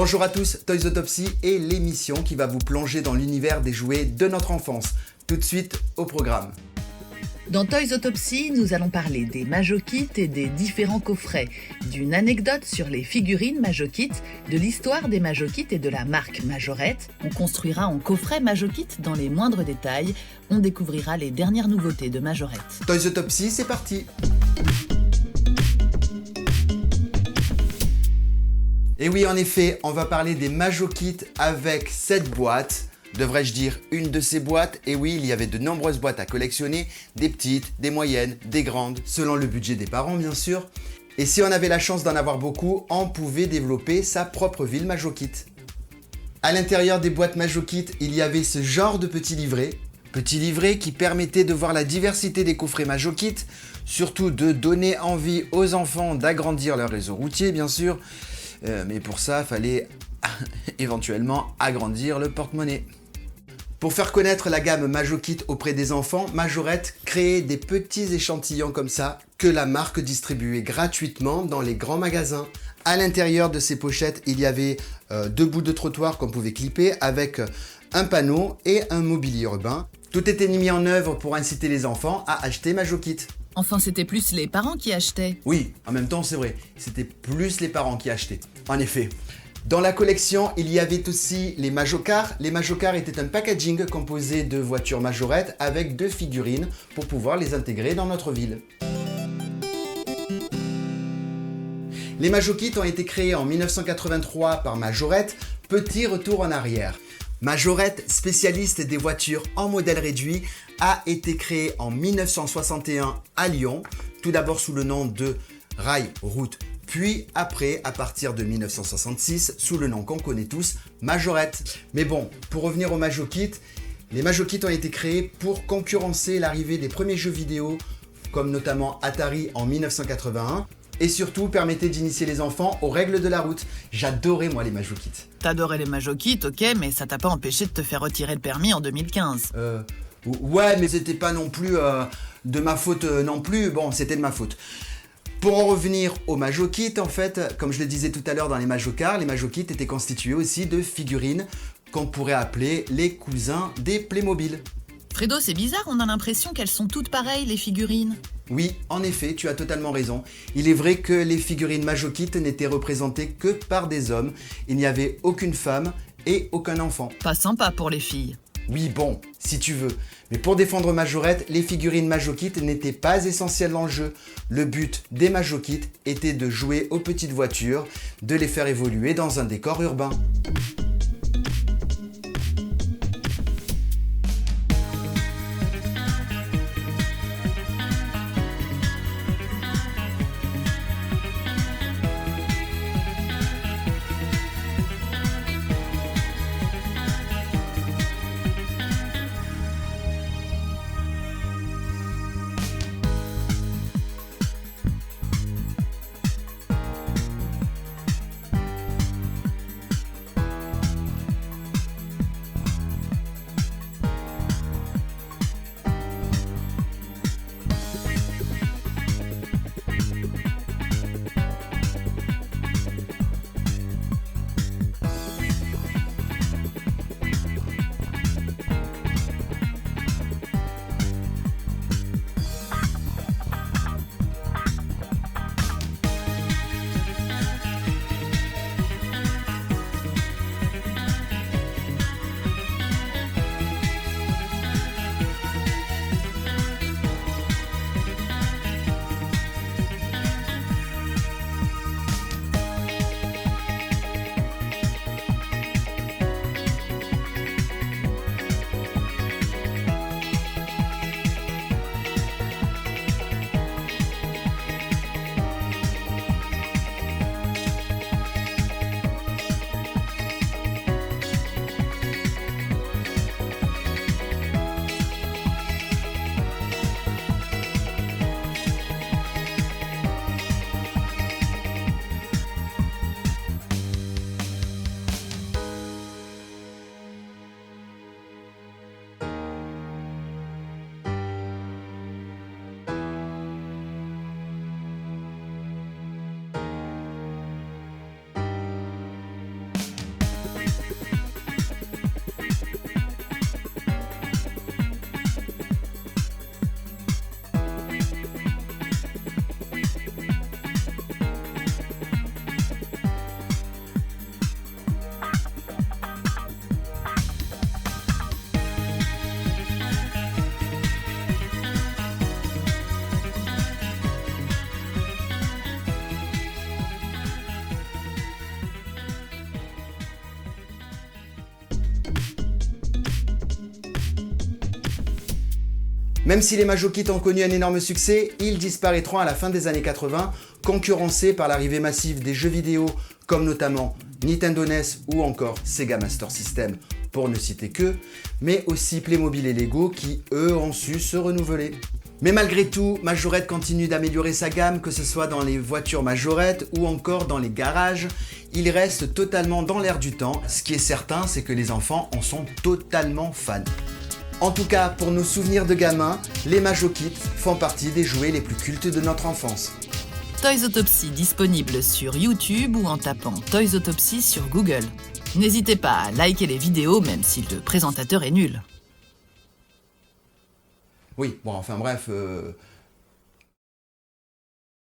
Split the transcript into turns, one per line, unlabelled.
Bonjour à tous, Toys Autopsy est l'émission qui va vous plonger dans l'univers des jouets de notre enfance. Tout de suite au programme.
Dans Toys Autopsy, nous allons parler des Majokits et des différents coffrets, d'une anecdote sur les figurines Majokits, de l'histoire des Majokits et de la marque Majorette. On construira en coffret Majokits dans les moindres détails. On découvrira les dernières nouveautés de Majorette.
Toys Autopsy, c'est parti. Et oui, en effet, on va parler des Majokits avec cette boîte. Devrais-je dire une de ces boîtes? Et oui, il y avait de nombreuses boîtes à collectionner, des petites, des moyennes, des grandes, selon le budget des parents bien sûr. Et si on avait la chance d'en avoir beaucoup, on pouvait développer sa propre ville Majokit. À l'intérieur des boîtes Majokit, il y avait ce genre de petit livret qui permettait de voir la diversité des coffrets Majokit, surtout de donner envie aux enfants d'agrandir leur réseau routier bien sûr, mais pour ça, il fallait éventuellement agrandir le porte-monnaie. Pour faire connaître la gamme Majokit auprès des enfants, Majorette créait des petits échantillons comme ça que la marque distribuait gratuitement dans les grands magasins. À l'intérieur de ces pochettes, il y avait deux bouts de trottoir qu'on pouvait clipper avec un panneau et un mobilier urbain. Tout était mis en œuvre pour inciter les enfants à acheter Majokit.
Enfin, c'était plus les parents qui achetaient.
Oui, en même temps, c'est vrai, c'était plus les parents qui achetaient. En effet. Dans la collection, il y avait aussi les Majocars. Les Majocars étaient un packaging composé de voitures Majorette avec deux figurines pour pouvoir les intégrer dans notre ville. Les Majokits ont été créés en 1983 par Majorette. Petit retour en arrière. Majorette, spécialiste des voitures en modèle réduit, a été créée en 1961 à Lyon, tout d'abord sous le nom de Rail Route, puis après, à partir de 1966, sous le nom qu'on connaît tous, Majorette. Mais bon, pour revenir aux Majokits, les Majokits ont été créés pour concurrencer l'arrivée des premiers jeux vidéo, comme notamment Atari en 1981, et surtout permettaient d'initier les enfants aux règles de la route. J'adorais moi les Majokits.
T'adorais les Majokits, ok, mais ça t'a pas empêché de te faire retirer le permis en 2015.
Ouais, mais c'était pas non plus de ma faute non plus. Bon, c'était de ma faute. Pour en revenir aux Majokits, en fait, comme je le disais tout à l'heure dans les Majocars, les Majokits étaient constitués aussi de figurines qu'on pourrait appeler les cousins des Playmobil.
Fredo, c'est bizarre, on a l'impression qu'elles sont toutes pareilles, les figurines.
Oui, en effet, tu as totalement raison. Il est vrai que les figurines Majokits n'étaient représentées que par des hommes. Il n'y avait aucune femme et aucun enfant.
Pas sympa pour les filles.
Oui, bon, si tu veux. Mais pour défendre Majorette, les figurines Majokit n'étaient pas essentielles dans le jeu. Le but des Majokit était de jouer aux petites voitures, de les faire évoluer dans un décor urbain. Même si les Majokits ont connu un énorme succès, ils disparaîtront à la fin des années 80, concurrencés par l'arrivée massive des jeux vidéo comme notamment Nintendo NES ou encore Sega Master System, pour ne citer que, mais aussi Playmobil et Lego qui, eux, ont su se renouveler. Mais malgré tout, Majorette continue d'améliorer sa gamme, que ce soit dans les voitures Majorette ou encore dans les garages. Il reste totalement dans l'air du temps. Ce qui est certain, c'est que les enfants en sont totalement fans. En tout cas, pour nos souvenirs de gamins, les Majokits font partie des jouets les plus cultes de notre enfance.
Toys Autopsy disponible sur YouTube ou en tapant Toys Autopsy sur Google. N'hésitez pas à liker les vidéos même si le présentateur est nul.
Oui, bon, enfin bref,